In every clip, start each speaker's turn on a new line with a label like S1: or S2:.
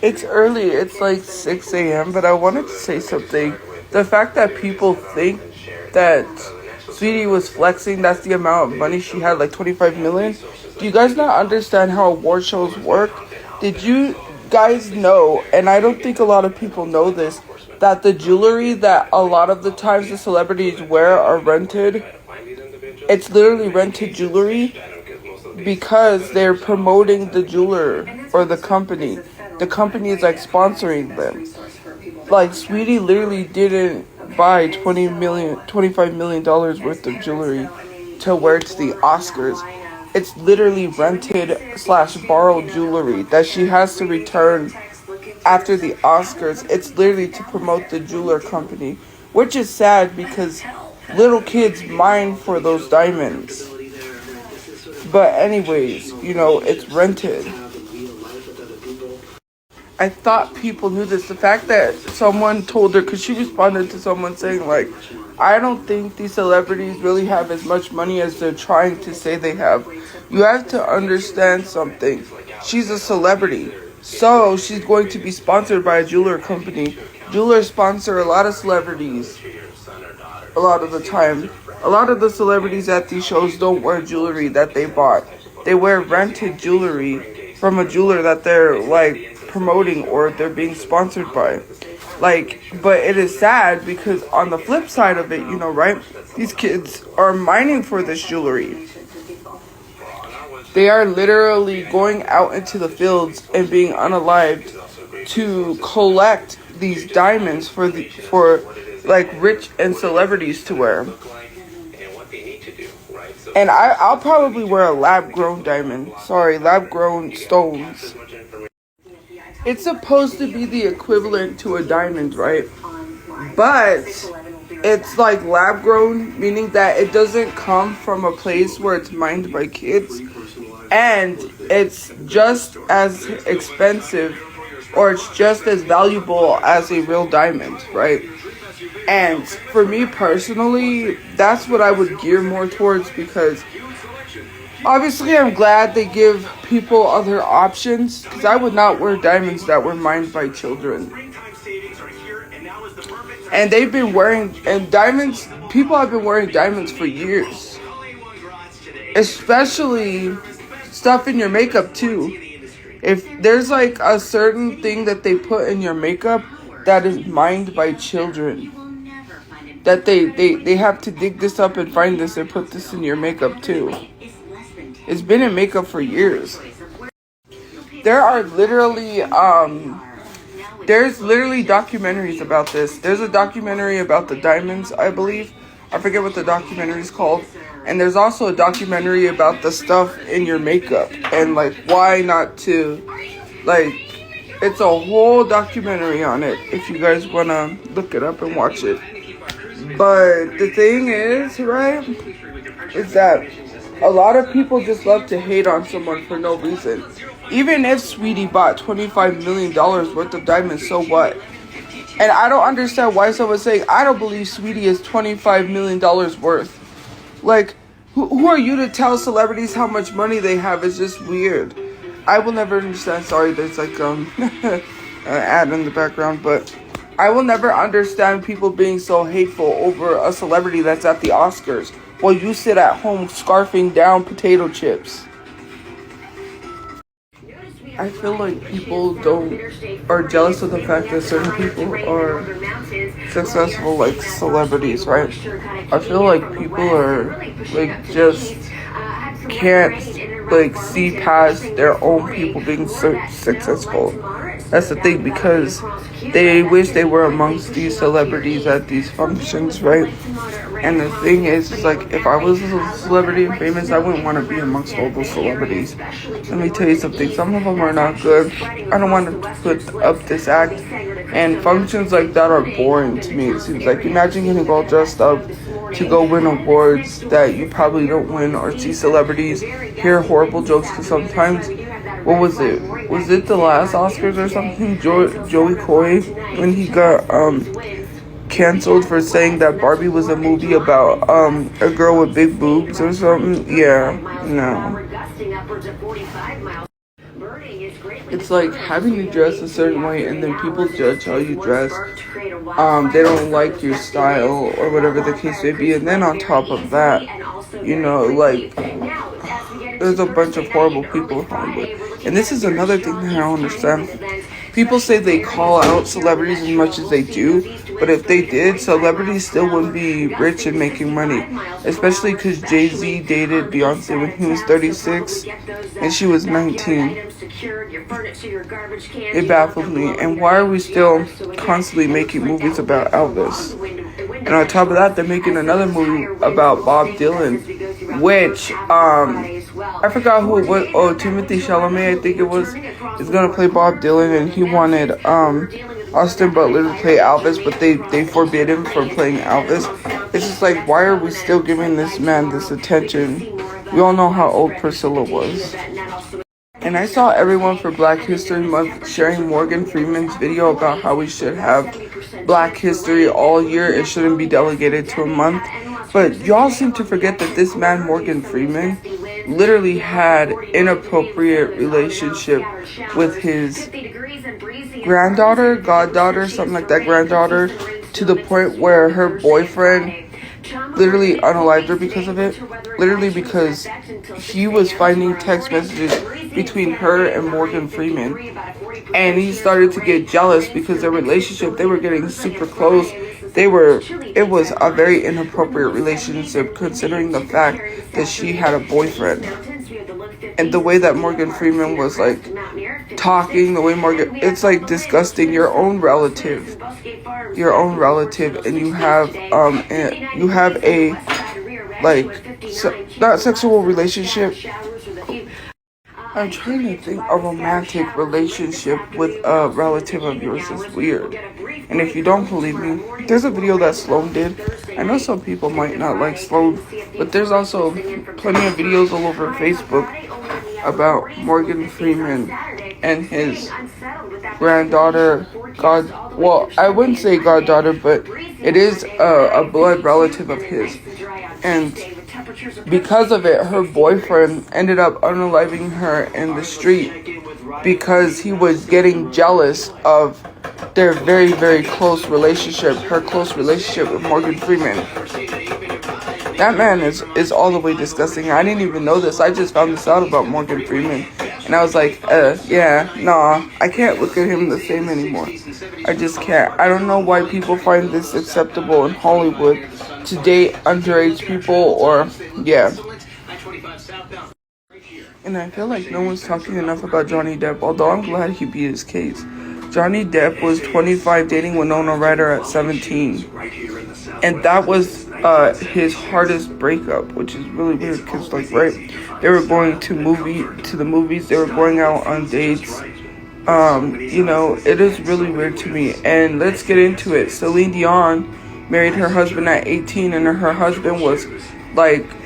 S1: It's early. It's like 6 a.m., but I wanted to say something. The fact that people think that Sweetie was flexing, that's the amount of money she had, like 25 million. Do you guys not understand how award shows work? Did you guys know, and I don't think a lot of people know this, that the jewelry that a lot of the times the celebrities wear are rented? It's literally rented jewelry because they're promoting the jeweler or the company. The company is like sponsoring them. Like Sweetie literally didn't buy $25 million worth of jewelry to wear to the Oscars. It's literally rented / borrowed jewelry that she has to return after the Oscars. It's literally to promote the jeweler company, which is sad because little kids mine for those diamonds. But anyways, it's rented. I thought people knew this. The fact that someone told her, because she responded to someone saying, like, I don't think these celebrities really have as much money as they're trying to say they have. You have to understand something. She's a celebrity, so she's going to be sponsored by a jeweler company. Jewelers sponsor a lot of celebrities a lot of the time. A lot of the celebrities at these shows don't wear jewelry that they bought. They wear rented jewelry from a jeweler that they're, like, promoting or they're being sponsored by. But it is sad because on the flip side of it, right? These kids are mining for this jewelry. They are literally going out into the fields and being unalived to collect these diamonds for rich and celebrities to wear. And I'll probably wear a lab-grown diamond. Sorry, lab-grown stones. It's supposed to be the equivalent to a diamond, right? But it's like lab-grown, meaning that it doesn't come from a place where it's mined by kids. And it's just as expensive or it's just as valuable as a real diamond, right? And for me personally, that's what I would gear more towards because obviously I'm glad they give people other options because I would not wear diamonds that were mined by children. And they've been wearing, and diamonds, people have been wearing diamonds for years. Especially stuff in your makeup too. If there's like a certain thing that they put in your makeup that is mined by children, that they have to dig this up and find this and put this in your makeup too. It's been in makeup for years. There are literally, there's literally documentaries about this. There's a documentary about the diamonds, I believe. I forget what the documentary is called. And there's also a documentary about the stuff in your makeup and like why not to, like, it's a whole documentary on it if you guys want to look it up and watch it. But the thing is, right, is that a lot of people just love to hate on someone for no reason. Even if Sweetie bought $25 million worth of diamonds, so what? And I don't understand why someone's saying, I don't believe Sweetie is $25 million worth. Like, who are you to tell celebrities how much money they have? It's just weird. I will never understand. Sorry, there's like an ad in the background, but I will never understand people being so hateful over a celebrity that's at the Oscars while you sit at home scarfing down potato chips. I feel like people are jealous of the fact that certain people are successful, like celebrities, right? I feel like people are like just can't like see past their own people being successful. That's the thing, because they wish they were amongst these celebrities at these functions, right? And the thing is like, if I was a celebrity and famous, I wouldn't want to be amongst all those celebrities. Let me tell you something. Some of them are not good. I don't want to put up this act. And functions like that are boring to me. It seems like, imagine getting all dressed up to go win awards that you probably don't win, or see celebrities hear horrible jokes. Because sometimes, what was it? Was it the last Oscars or something? Joey Coy, when he got canceled for saying that Barbie was a movie about a girl with big boobs or something. Yeah, no. it's like having to dress a certain way and then people judge how you dress. They don't like your style or whatever the case may be. And then on top of that, you know, like, there's a bunch of horrible people in Hollywood. And this is another thing that I don't understand. People say they call out celebrities as much as they do, but if they did, celebrities still wouldn't be rich and making money. Especially because Jay-Z dated Beyonce when he was 36 and she was 19. It baffles me. And why are we still constantly making movies about Elvis? And on top of that, they're making another movie about Bob Dylan, which, I forgot who it was. Oh, Timothy Chalamet, I think it was, is going to play Bob Dylan, and he wanted, Austin Butler to play Elvis, but they forbid him from playing Elvis. It's just like, why are we still giving this man this attention? We all know how old Priscilla was. And I saw everyone for Black History Month sharing Morgan Freeman's video about how we should have Black History all year. It shouldn't be delegated to a month. But y'all seem to forget that this man, Morgan Freeman, literally had inappropriate relationship with his goddaughter, something like that, granddaughter, to the point where her boyfriend literally unalived her because of it. Literally because he was finding text messages between her and Morgan Freeman. And he started to get jealous because their relationship, they were getting super close. It was a very inappropriate relationship considering the fact that she had a boyfriend. And the way that Morgan Freeman was like talking, it's like disgusting. Your own relative, and you have a not sexual relationship. I'm trying to think, a romantic relationship with a relative of yours is weird. And if you don't believe me, there's a video that Sloan did. I know some people might not like Sloan, but there's also plenty of videos all over Facebook about Morgan Freeman and his granddaughter. I wouldn't say goddaughter, but it is a blood relative of his. And because of it, her boyfriend ended up unaliving her in the street because he was getting jealous of their very, very close relationship, her close relationship with Morgan Freeman. That man is all the way disgusting. I didn't even know this. I just found this out about Morgan Freeman. And I was like, I can't look at him the same anymore. I just can't. I don't know why people find this acceptable in Hollywood to date underage people And I feel like no one's talking enough about Johnny Depp, although I'm glad he beat his case. Johnny Depp was 25 dating Winona Ryder at 17. And that was his hardest breakup, which is really weird because, they were going to the movies, they were going out on dates. It is really weird to me. And let's get into it. Celine Dion married her husband at 18, and her husband was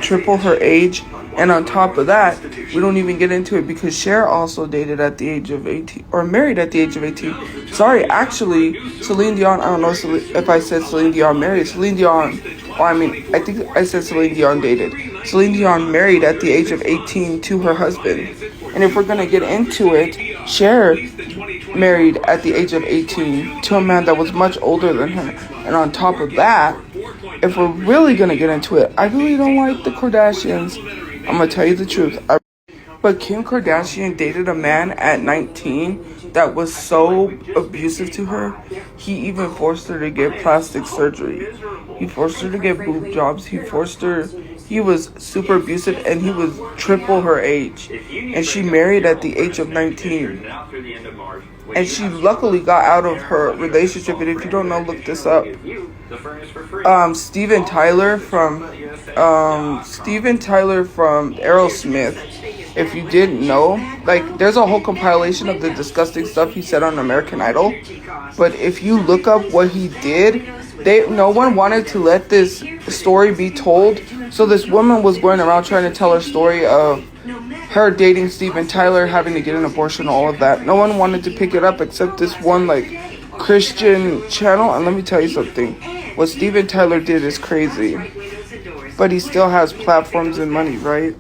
S1: triple her age. And on top of that, we don't even get into it because Cher also dated at the age of 18, or married at the age of 18. Sorry, actually, Celine Dion, I don't know if I said Celine Dion married. Celine Dion, I think I said Celine Dion dated. Celine Dion married at the age of 18 to her husband. And if we're going to get into it, Cher married at the age of 18 to a man that was much older than her. And on top of that, if we're really going to get into it, I really don't like the Kardashians. I'm going to tell you the truth. But Kim Kardashian dated a man at 19 that was so abusive to her. He even forced her to get plastic surgery. He forced her to get boob jobs. He was super abusive, and he was triple her age. And she married at the age of 19. And she luckily got out of her relationship. And if you don't know, look this up. Steven Tyler from Aerosmith. If you didn't know, there's a whole compilation of the disgusting stuff he said on American Idol. But if you look up what he did, no one wanted to let this story be told. So this woman was going around trying to tell her story of her dating Steven Tyler, having to get an abortion, all of that. No one wanted to pick it up except this one Christian channel. And let me tell you something. What Steven Tyler did is crazy. But he still has platforms and money, right?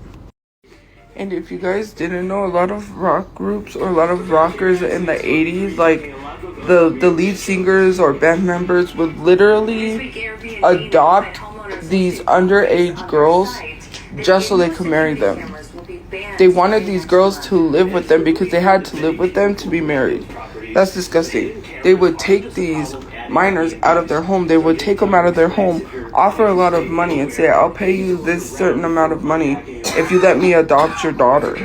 S1: And if you guys didn't know, a lot of rock groups or a lot of rockers in the 80s, like the lead singers or band members would literally adopt these underage girls just so they could marry them. They wanted these girls to live with them because they had to live with them to be married. That's disgusting. They would take these minors out of their home. They would take them out of their home, offer a lot of money, and say, I'll pay you this certain amount of money if you let me adopt your daughter.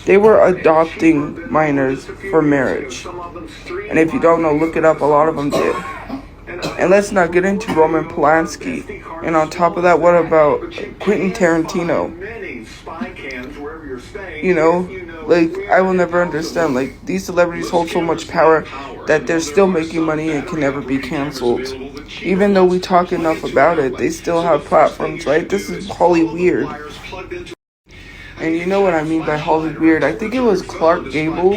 S1: They were adopting minors for marriage. And if you don't know, look it up. A lot of them did. And let's not get into Roman Polanski. And on top of that, what about Quentin Tarantino? You know, like, I will never understand. Like, these celebrities hold so much power that they're still making money and can never be canceled. Even though we talk enough about it, they still have platforms, right? This is Hollyweird. And you know what I mean by Hollyweird. I think it was Clark Gable.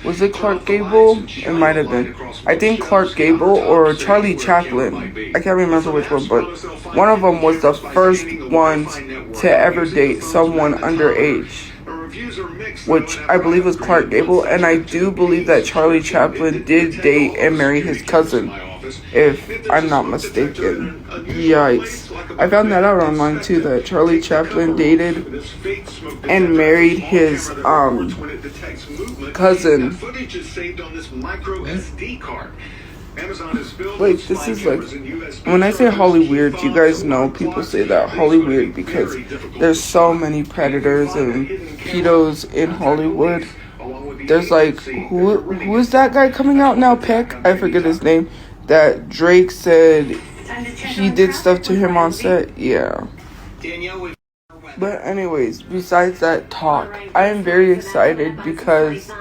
S1: Was it Clark Gable? It might have been. I think Clark Gable or Charlie Chaplin. I can't remember which one, but one of them was the first ones to ever date someone underage, which I believe was Clark Gable. And I do believe that Charlie Chaplin did date and marry his cousin, if I'm not mistaken. Yikes. I found that out online too, that Charlie Chaplin dated and married his cousin. Wait, this is like, when I say Hollyweird, you guys know people say that Hollyweird because there's so many predators and pedos in Hollywood. There's like, who is that guy coming out now, Peck? I forget his name. That Drake said he did stuff to him on set. Yeah. But anyways, besides that talk, I am very excited because,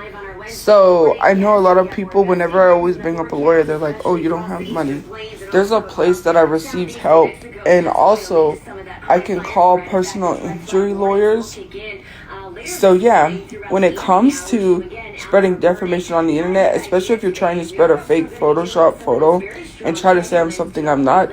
S1: so I know a lot of people, whenever I always bring up a lawyer, they're like, oh, you don't have money. There's a place that I received help, and also I can call personal injury lawyers. So yeah, when it comes to spreading defamation on the internet, especially if you're trying to spread a fake Photoshop photo and try to say I'm something I'm not,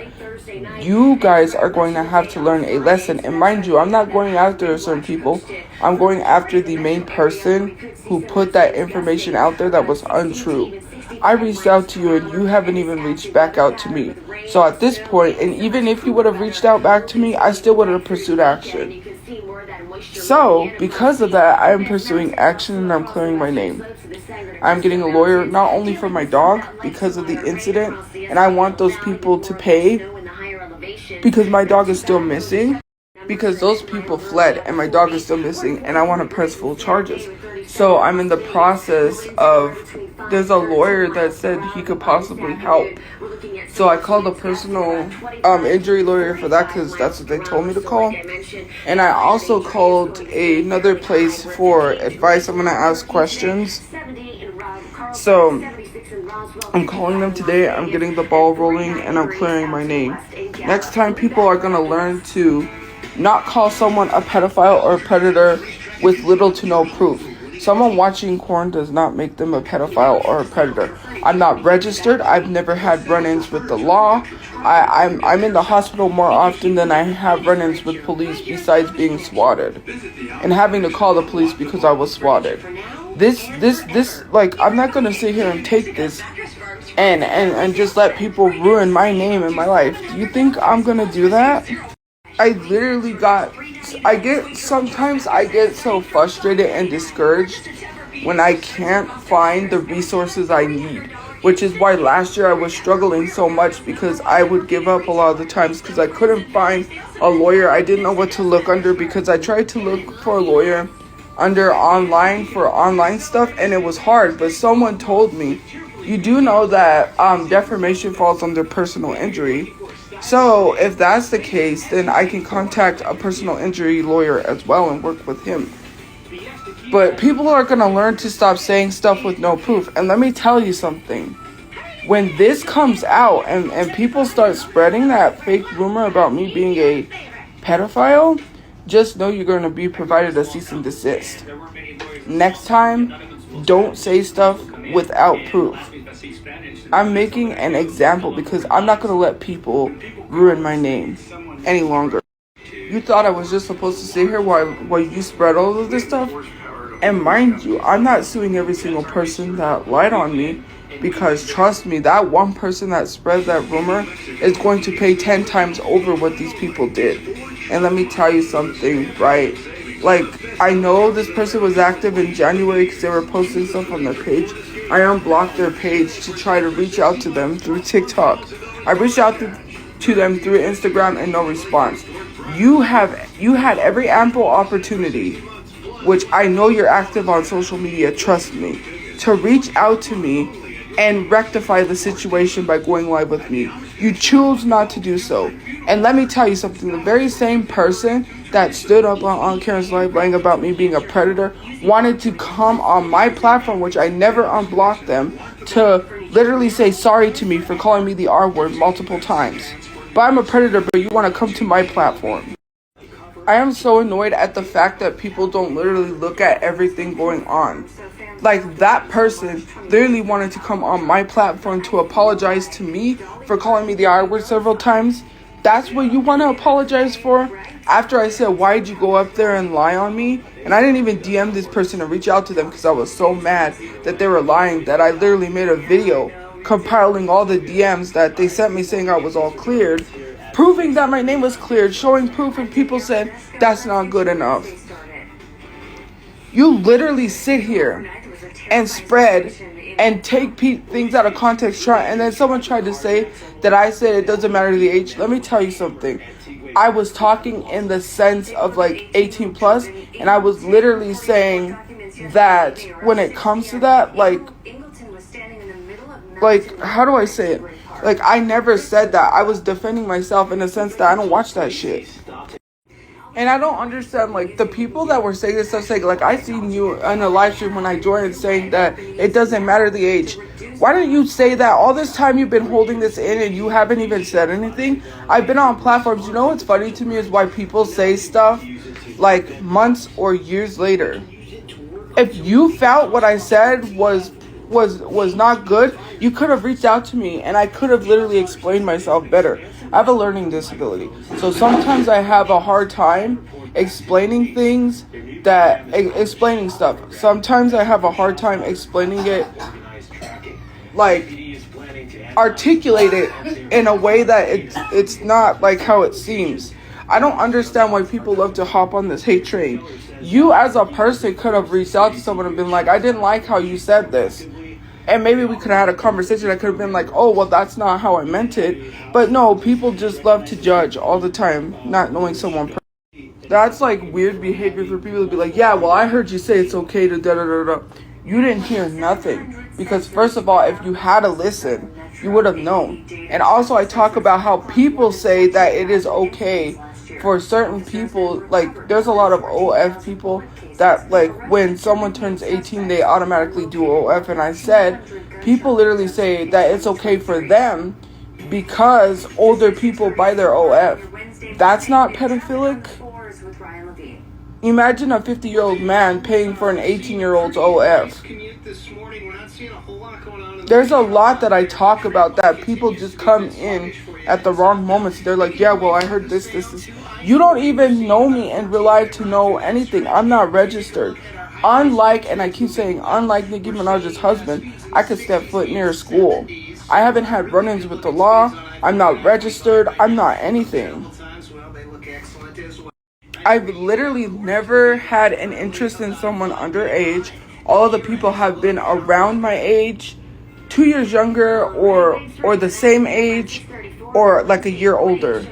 S1: you guys are going to have to learn a lesson. And mind you, I'm not going after certain people. I'm going after the main person who put that information out there that was untrue. I reached out to you and you haven't even reached back out to me. So at this point, and even if you would have reached out back to me, I still would have pursued action. So, because of that, I am pursuing action and I'm clearing my name. I'm getting a lawyer not only for my dog because of the incident, and I want those people to pay because my dog is still missing, because those people fled and my dog is still missing, and I want to press full charges. So I'm in the process of, there's a lawyer that said he could possibly help. So I called a personal injury lawyer for that because that's what they told me to call. And I also called another place for advice. I'm going to ask questions. So I'm calling them today. I'm getting the ball rolling and I'm clearing my name. Next time, people are going to learn to not call someone a pedophile or a predator with little to no proof. Someone watching porn does not make them a pedophile or a predator. I'm not registered. I've never had run-ins with the law. I'm in the hospital more often than I have run-ins with police besides being swatted. And having to call the police because I was swatted. This, like, I'm not going to sit here and take this and just let people ruin my name and my life. Do you think I'm going to do that? I literally sometimes I get so frustrated and discouraged when I can't find the resources I need, which is why last year I was struggling so much because I would give up a lot of the times because I couldn't find a lawyer. I didn't know what to look under because I tried to look for a lawyer under online for online stuff and it was hard, but someone told me, you do know that defamation falls under personal injury. So if that's the case, then I can contact a personal injury lawyer as well and work with him. But people are going to learn to stop saying stuff with no proof. And let me tell you something. When this comes out and people start spreading that fake rumor about me being a pedophile, just know you're going to be provided a cease and desist. Next time, don't say stuff without proof. I'm making an example because I'm not going to let people ruin my name any longer. You thought I was just supposed to sit here while you spread all of this stuff? And mind you, I'm not suing every single person that lied on me, because trust me, that one person that spread that rumor is going to pay 10 times over what these people did. And let me tell you something, right? Like, I know this person was active in January because they were posting stuff on their page. I unblocked their page to try to reach out to them through TikTok. I reached out to them through Instagram and no response. You had every ample opportunity, which I know you're active on social media, trust me, to reach out to me and rectify the situation by going live with me. You choose not to do so. And let me tell you something, the very same person that stood up on Karen's live lying about me being a predator wanted to come on my platform, which I never unblocked them, to literally say sorry to me for calling me the R word multiple times. But I'm a predator, but you want to come to my platform. I am so annoyed at the fact that people don't literally look at everything going on. Like, that person literally wanted to come on my platform to apologize to me for calling me the R word several times. That's what you want to apologize for? After I said, why'd you go up there and lie on me? And I didn't even DM this person and reach out to them because I was so mad that they were lying that I literally made a video compiling all the DMs that they sent me saying I was all cleared, proving that my name was cleared, showing proof, and people said that's not good enough. You literally sit here and spread and take things out of context, and then someone tried to say that I said it doesn't matter the age. Let me tell you something. I was talking in the sense of like 18 plus, and I was literally saying that when it comes to that, like how do I say it? Like, I never said that. I was defending myself in the sense that I don't watch that shit. And I don't understand, like, the people that were saying this stuff, saying, like, I seen you on a live stream when I joined saying that it doesn't matter the age. Why didn't you say that? All this time you've been holding this in and you haven't even said anything. I've been on platforms. You know what's funny to me is why people say stuff, like, months or years later. If you felt what I said was not good, you could have reached out to me and I could have literally explained myself better. I have a learning disability, so sometimes I have a hard time explaining stuff. Sometimes I have a hard time explaining it, like, articulate it in a way that it's not like how it seems. I don't understand why people love to hop on this hate train. You as a person could have reached out to someone and been like, I didn't like how you said this. And maybe we could have had a conversation. I could have been like, oh, well, that's not how I meant it. But no, people just love to judge all the time, not knowing someone. That's like weird behavior for people to be like, yeah, well, I heard you say it's okay to da-da-da-da. You didn't hear nothing. Because first of all, if you had to listen, you would have known. And also I talk about how people say that it is okay for certain people. Like, there's a lot of OF people that, like, when someone turns 18, they automatically do OF. And I said, people literally say that it's okay for them because older people buy their OF. That's not pedophilic. Imagine a 50-year-old man paying for an 18-year-old's OF. There's a lot that I talk about that people just come in at the wrong moments. They're like, yeah, well, I heard this. You don't even know me in real life to know anything. I'm not registered. Unlike, and I keep saying, unlike Nicki Minaj's husband, I could step foot near a school. I haven't had run-ins with the law. I'm not registered. I'm not anything. I've literally never had an interest in someone underage. All of the people have been around my age, 2 years younger, or the same age, or like a year older.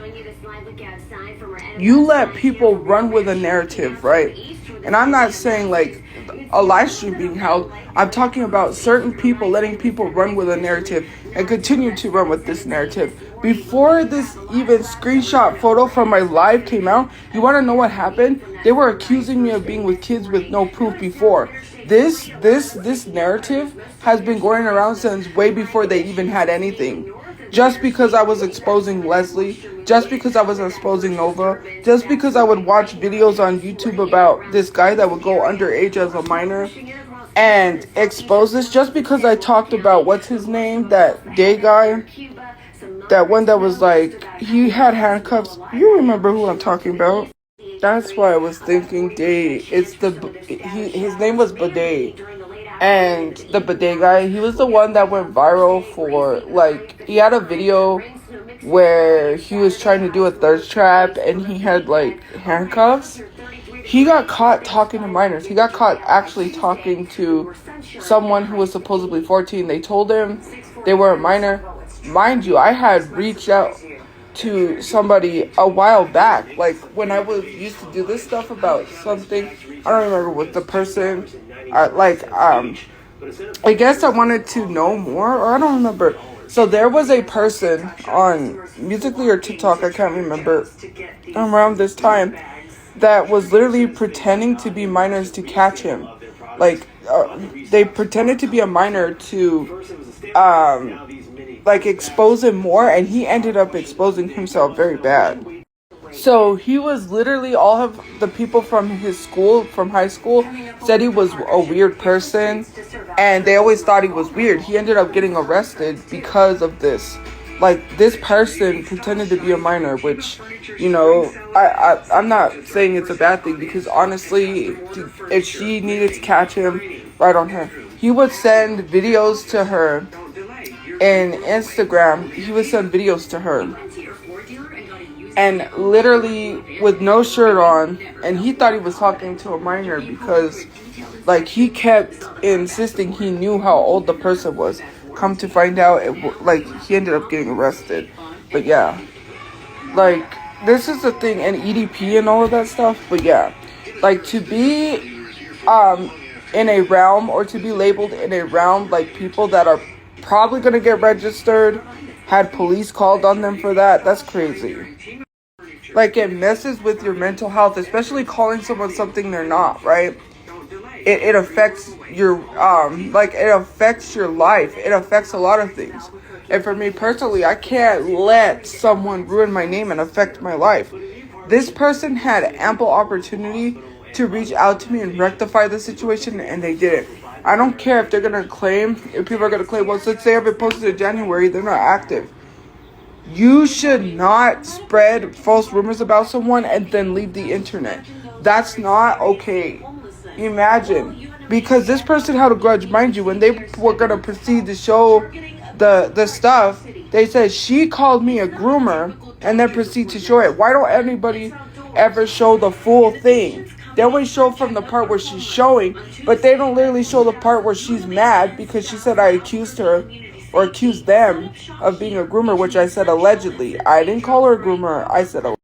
S1: You let people run with a narrative, right? And I'm not saying like a live stream being held. I'm talking about certain people letting people run with a narrative and continue to run with this narrative. Before this even screenshot photo from my live came out, you want to know what happened? They were accusing me of being with kids with no proof before. This narrative has been going around since way before they even had anything. Just because I was exposing Leslie, just because I was exposing Nova, just because I would watch videos on YouTube about this guy that would go underage as a minor and expose this, just because I talked about, what's his name, that gay guy, That one that was like, he had handcuffs. You remember who I'm talking about? That's why I was thinking Day. His name was Bidet. And the bidet guy, he was the one that went viral for, like, he had a video where he was trying to do a thirst trap and he had, like, handcuffs. He got caught talking to minors. He got caught actually talking to someone who was supposedly 14. They told him they were a minor. Mind you, I had reached out to somebody a while back, like when I used to do this stuff about something. I don't remember what the person, I guess I wanted to know more, or I don't remember. So there was a person on Musical.ly or TikTok, I can't remember, around this time, that was literally pretending to be minors to catch him. Like, they pretended to be a minor to, like, expose him more, and he ended up exposing himself very bad. So he was literally, all of the people from his school, from high school, said he was a weird person, and they always thought he was weird. He ended up getting arrested because of this. Like, this person pretended to be a minor, which, you know, I'm not saying it's a bad thing, because honestly, if she needed to catch him, right on her. He would send videos to her in Instagram. He would send videos to her. And literally with no shirt on, and he thought he was talking to a minor because, like, he kept insisting he knew how old the person was. Come to find out, he ended up getting arrested. But yeah, like, this is the thing, and EDP and all of that stuff. But yeah, like, to be in a realm, or to be labeled in a realm, like, people that are probably gonna get registered, had police called on them for that, that's crazy. Like, it messes with your mental health, especially calling someone something they're not, right? It affects your, it affects your life. It affects a lot of things. And for me personally, I can't let someone ruin my name and affect my life. This person had ample opportunity to reach out to me and rectify the situation, and they didn't. I don't care if they're going to claim, if people are going to claim, well, since they haven't posted in January, they're not active. You should not spread false rumors about someone and then leave the internet. That's not okay. Imagine. Because this person had a grudge, mind you, when they were going to proceed to show the stuff, they said she called me a groomer and then proceed to show it. Why don't anybody ever show the full thing? They always show from the part where she's showing, but they don't literally show the part where she's mad because she said I accused her, or accused them, of being a groomer, which I said allegedly. I didn't call her a groomer, I said allegedly.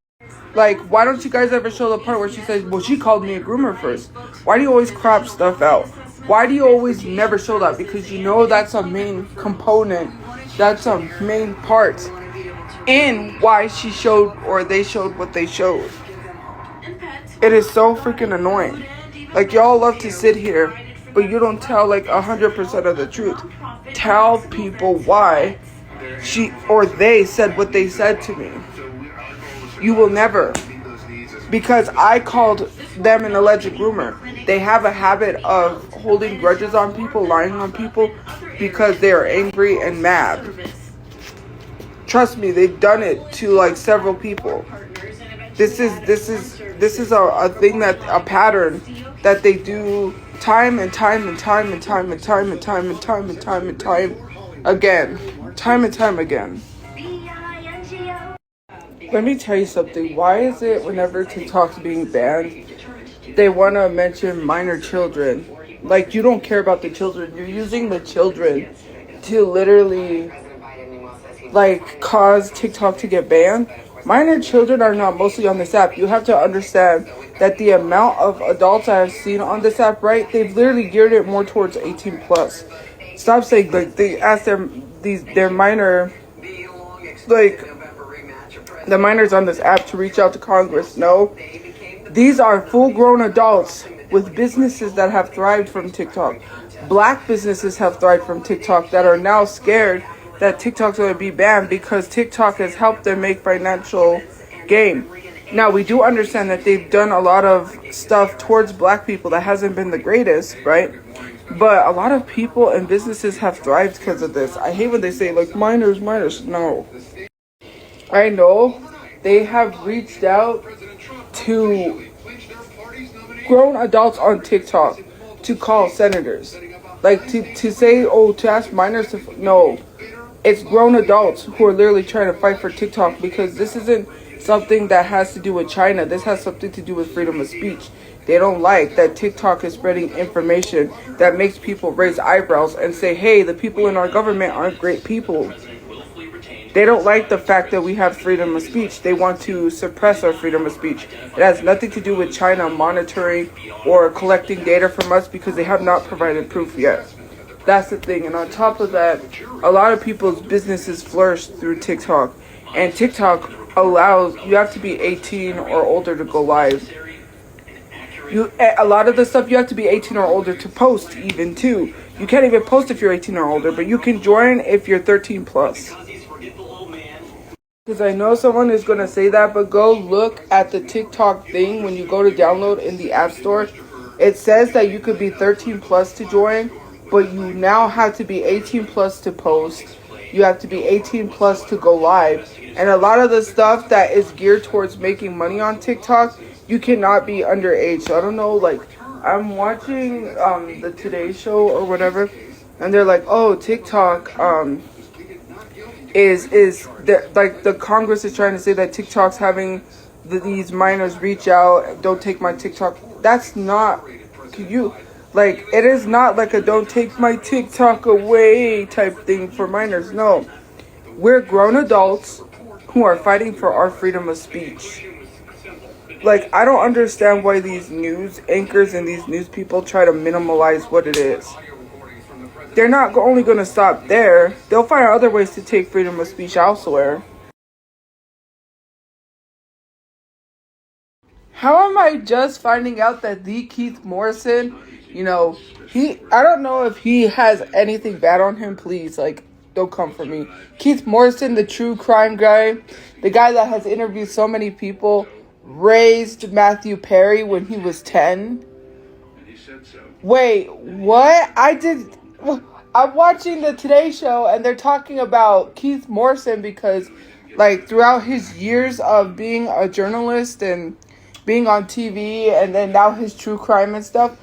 S1: Like, why don't you guys ever show the part where she says, well, she called me a groomer first? Why do you always crop stuff out? Why do you always never show that? Because you know that's a main component, that's a main part in why she showed, or they showed what they showed. It is so freaking annoying. Like, y'all love to sit here, but you don't tell, like, 100% of the truth. Tell people why she or they said what they said to me. You will never. Because I called them an alleged groomer. They have a habit of holding grudges on people, lying on people, because they are angry and mad. Trust me, they've done it to, like, several people. This is a thing, that a pattern that they do time and time and time and time and time and time and time and time and time again. Time and time again. Let me tell you something. Why is it whenever TikTok's being banned, they want to mention minor children? Like, you don't care about the children. You're using the children to literally, like, cause TikTok to get banned. Minor children are not mostly on this app. You have to understand that the amount of adults I have seen on this app, right, they've literally geared it more towards 18 plus. Stop saying, like, they ask their minor, like, the minors on this app to reach out to Congress. No, these are full-grown adults with businesses that have thrived from TikTok. Black businesses have thrived from TikTok that are now scared that TikTok's going to be banned because TikTok has helped them make financial gain. Now, we do understand that they've done a lot of stuff towards black people that hasn't been the greatest, right? But a lot of people and businesses have thrived because of this. I hate when they say, like, minors. No. I know they have reached out to grown adults on TikTok to call senators. Like to say, oh, to ask minors to, no. It's grown adults who are literally trying to fight for TikTok because this isn't something that has to do with China. This has something to do with freedom of speech. They don't like that TikTok is spreading information that makes people raise eyebrows and say, hey, the people in our government aren't great people. They don't like the fact that we have freedom of speech. They want to suppress our freedom of speech. It has nothing to do with China monitoring or collecting data from us because they have not provided proof yet. That's the thing. And on top of that, a lot of people's businesses flourish through TikTok. And TikTok allows, you have to be 18 or older to go live. A lot of the stuff you have to be 18 or older to post even too. You can't even post if you're 18 or older, but you can join if you're 13 plus. Because I know someone is going to say that, but go look at the TikTok thing when you go to download in the App Store. It says that you could be 13 plus to join, but you now have to be 18 plus to post. You have to be 18 plus to go live. And a lot of the stuff that is geared towards making money on TikTok, you cannot be underage. So I don't know, like, I'm watching the Today Show or whatever, and they're like, oh, TikTok is like the Congress is trying to say that TikTok's having these minors reach out, don't take my TikTok. That's not like, it is not like a don't take my TikTok away type thing for minors. No, we're grown adults who are fighting for our freedom of speech. Like, I don't understand why these news anchors and these news people try to minimalize what it is. They're not only going to stop there. They'll find other ways to take freedom of speech elsewhere. How am I just finding out that the Keith Morrison, I don't know if he has anything bad on him. Please, like, don't come for me. Keith Morrison, the true crime guy, the guy that has interviewed so many people, raised Matthew Perry when he was 10. Wait, what? I'm watching the Today Show and they're talking about Keith Morrison because, like, throughout his years of being a journalist and being on TV and then now his true crime and stuff,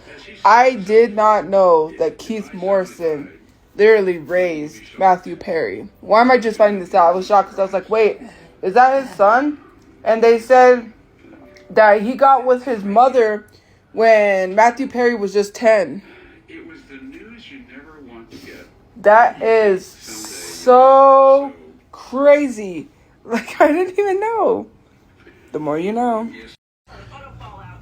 S1: I did not know that Keith Morrison literally raised Matthew Perry. Why am I just finding this out? I was shocked because I was like, wait, is that his son? And they said that he got with his mother when Matthew Perry was just 10.
S2: It was the news you never want to get.
S1: That is so crazy. Like, I didn't even know. The more you know.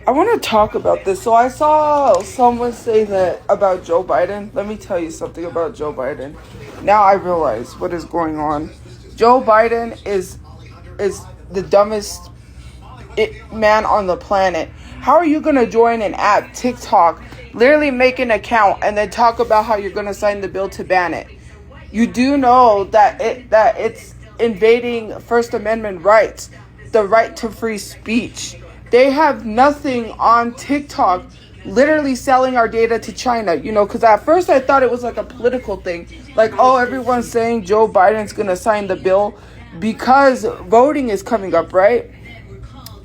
S1: I want to talk about this. So I saw someone say that about Joe Biden. Let me tell you something about Joe Biden. Now I realize what is going on. Joe Biden is the dumbest man on the planet. How are you going to join an app, TikTok, literally make an account and then talk about how you're going to sign the bill to ban it? You do know that it's invading First Amendment rights, the right to free speech. They have nothing on TikTok literally selling our data to China, because at first I thought it was like a political thing. Like, oh, everyone's saying Joe Biden's going to sign the bill because voting is coming up, right?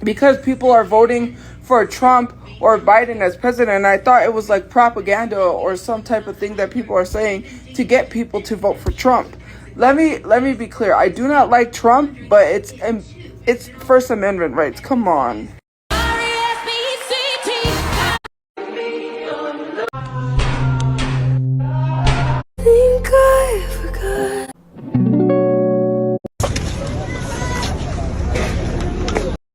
S1: Because people are voting for Trump or Biden as president. And I thought it was like propaganda or some type of thing that people are saying to get people to vote for Trump. Let me be clear. I do not like Trump, but it's First Amendment rights. Come on.